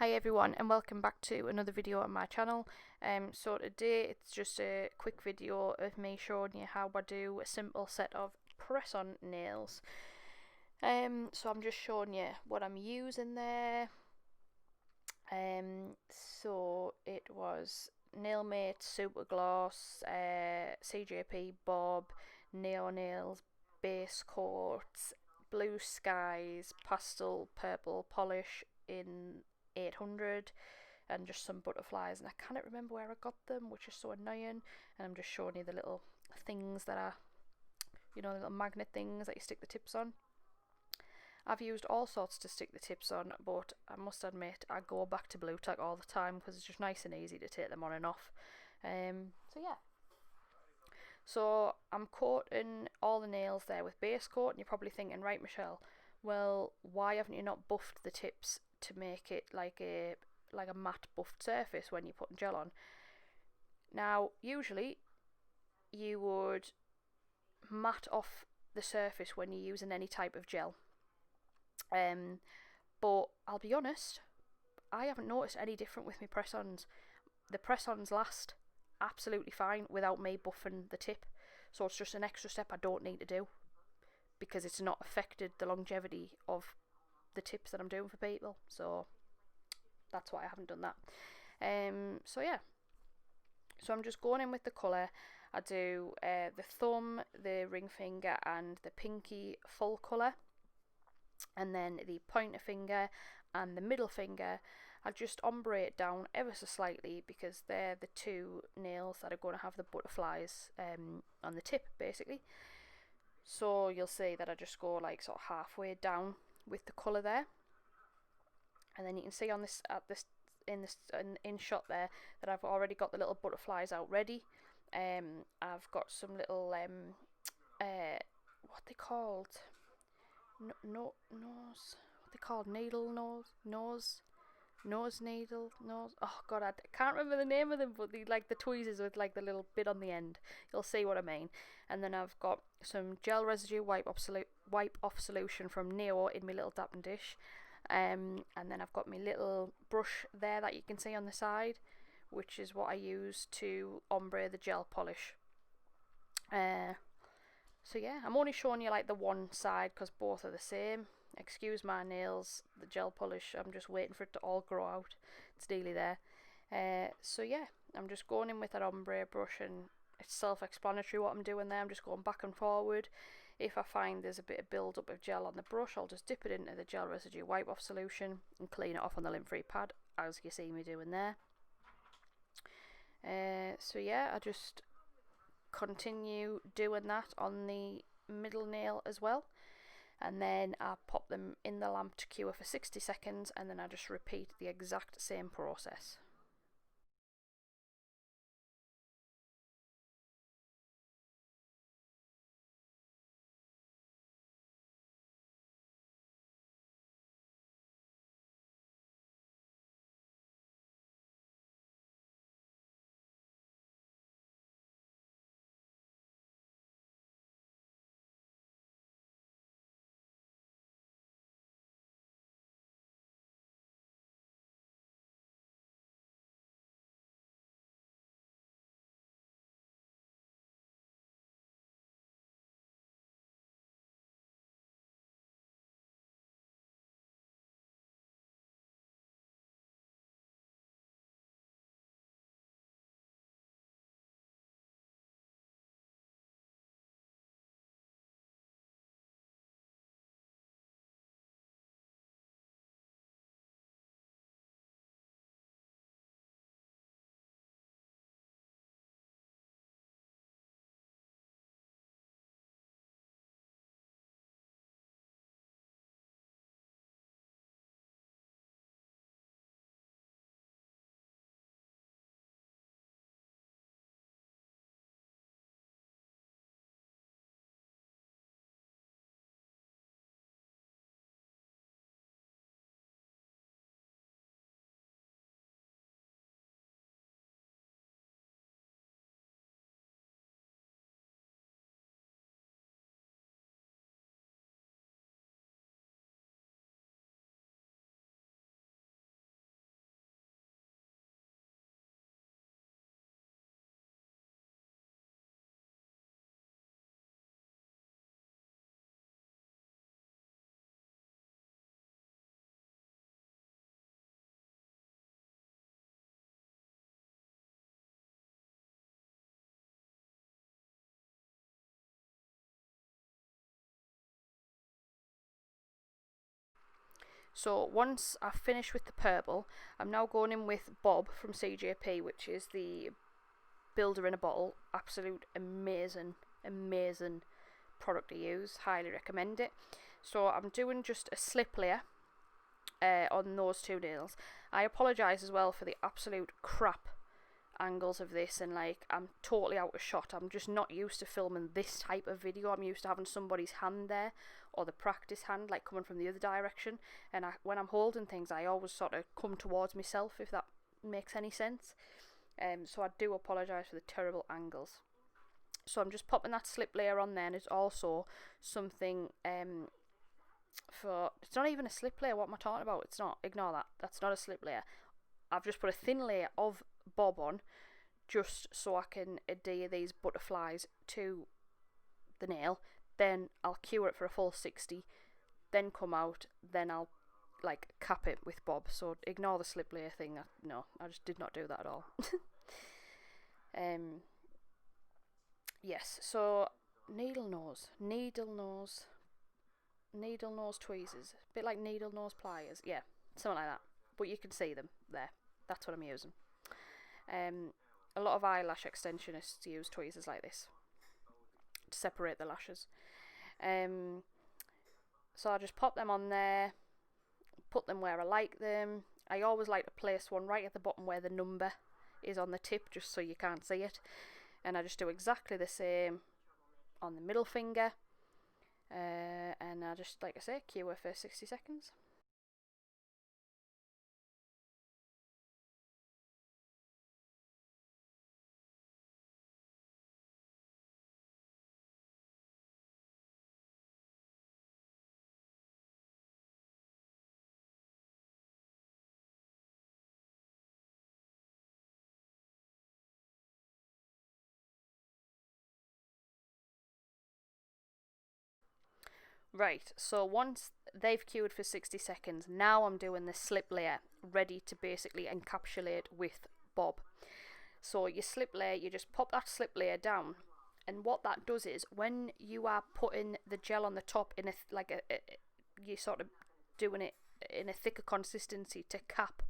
Hi everyone and welcome back to another video on my channel. So today it's just a quick video of me showing you how I do a simple set of press-on nails. So I'm just showing you what I'm using there. So it was Nailmate Super Gloss, CJP Bob, Naio nails, base coats, Blue Skies, pastel purple polish in 800, and just some butterflies, and I can't remember where I got them, which is so annoying. And I'm just showing you the little things that are, the little magnet things that you stick the tips on. I've used all sorts to stick the tips on, but I must admit I go back to blue tack all the time because it's just nice and easy to take them on and off. So yeah. So I'm coating all the nails there with base coat, and you're probably thinking, right, Michelle, well, why haven't you not buffed the tips to make it like a matte buffed surface when you're putting gel on? Now, usually you would matte off the surface when you're using any type of gel. But I'll be honest, I haven't noticed any different with my press-ons. The press-ons last absolutely fine without me buffing the tip, so it's just an extra step I don't need to do because it's not affected the longevity of the tips that I'm doing for people, so that's why I haven't done that. So yeah, so I'm just going in with the colour. I do the thumb, the ring finger and the pinky full colour, and then the pointer finger and the middle finger I just ombre it down ever so slightly because they're the two nails that are going to have the butterflies on the tip basically. So you'll see that I just go like sort of halfway down with the colour there, and then you can see on this in shot there that I've already got the little butterflies out ready. I've got some little what they called, nose, what they called, needle nose needle nose, oh god, I can't remember the name of them, but the like the tweezers with like the little bit on the end, you'll see what I mean. And then I've got some gel residue wipe off solution from Naio in my little dapping dish, and then I've got my little brush there that you can see on the side, which is what I use to ombre the gel polish. So yeah, I'm only showing you like the one side because both are the same. Excuse my nails, the gel polish, I'm just waiting for it to all grow out. It's nearly there. So yeah, I'm just going in with that ombre brush, and it's self-explanatory what I'm doing there. I'm just going back and forward. If I find there's a bit of build-up of gel on the brush, I'll just dip it into the gel residue wipe-off solution and clean it off on the lint-free pad, as you see me doing there. So yeah, I just continue doing that on the middle nail as well, and then I pop them in the lamp to cure for 60 seconds, and then I just repeat the exact same process. So once I've finished with the purple, I'm now going in with Bob from CJP, which is the builder in a bottle. Absolute amazing product to use. Highly recommend it. So I'm doing just a slip layer on those two nails. I apologise as well for the absolute crap angles of this, and like I'm totally out of shot. I'm just not used to filming this type of video. I'm used to having somebody's hand there, or the practice hand like coming from the other direction, and when I'm holding things I always sort of come towards myself, if that makes any sense. So I do apologise for the terrible angles. So I'm just popping that slip layer on there, and it's also something it's not even a slip layer. What am I talking about? It's not. Ignore that. That's not a slip layer. I've just put a thin layer of Bob on, just so I can adhere these butterflies to the nail. Then I'll cure it for a full 60, then come out, then I'll like cap it with Bob. So ignore the slip layer thing. No, I just did not do that at all. Yes, so needle nose tweezers, a bit like needle nose pliers, yeah, something like that, but you can see them there. That's what I'm using. A lot of eyelash extensionists use tweezers like this to separate the lashes. So I just pop them on there, put them where I like them. I always like to place one right at the bottom where the number is on the tip, just so you can't see it, and I just do exactly the same on the middle finger, and I just, like I say, cure for 60 seconds. Right, so once they've cured for 60 seconds, now I'm doing the slip layer, ready to basically encapsulate with Bob. So your slip layer, you just pop that slip layer down, and what that does is, when you are putting the gel on the top in you're sort of doing it in a thicker consistency to cap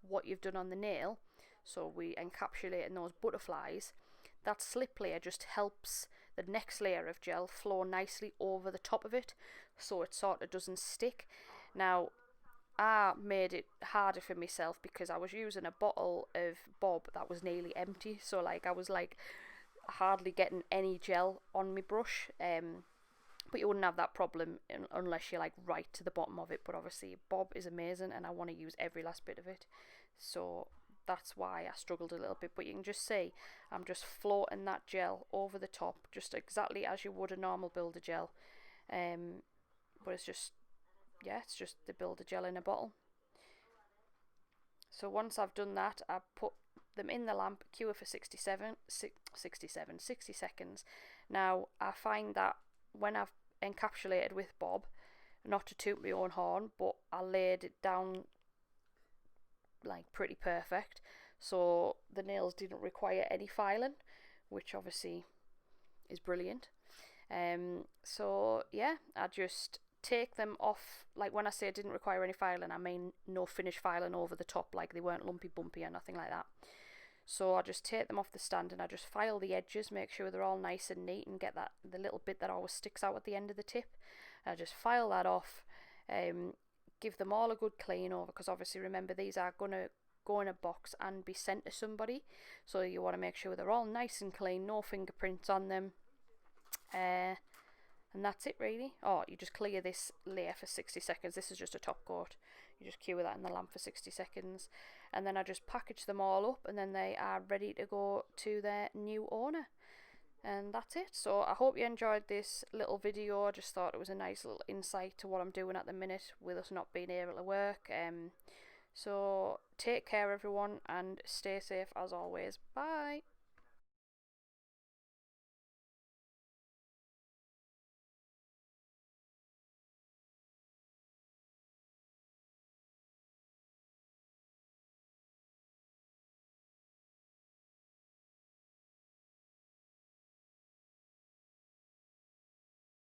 what you've done on the nail, so we encapsulate in those butterflies, that slip layer just helps the next layer of gel flow nicely over the top of it, so it sort of doesn't stick. Now, I made it harder for myself because I was using a bottle of Bob that was nearly empty, so like I was like hardly getting any gel on my brush. But you wouldn't have that problem unless you're like right to the bottom of it. But obviously Bob is amazing and I want to use every last bit of it, so that's why I struggled a little bit. But you can just see I'm just floating that gel over the top, just exactly as you would a normal builder gel. But it's just, yeah, it's just the builder gel in a bottle. So once I've done that, I put them in the lamp, cure for 60 seconds. Now I find that when I've encapsulated with Bob, not to toot my own horn, but I laid it down like pretty perfect, so the nails didn't require any filing, which obviously is brilliant. So yeah, I just take them off. Like when I say it didn't require any filing, I mean no finish filing over the top, like they weren't lumpy bumpy or nothing like that. So I just take them off the stand and I just file the edges, make sure they're all nice and neat, and get that the little bit that always sticks out at the end of the tip. I just file that off, give them all a good clean over, because obviously remember these are gonna go in a box and be sent to somebody, so you want to make sure they're all nice and clean, no fingerprints on them. And that's it really. Oh, you just clear this layer for 60 seconds. This is just a top coat. You just cure that in the lamp for 60 seconds. And then I just package them all up, and then they are ready to go to their new owner. And that's it. So I hope you enjoyed this little video. I just thought it was a nice little insight to what I'm doing at the minute with us not being able to work. So take care everyone, and stay safe as always. Bye.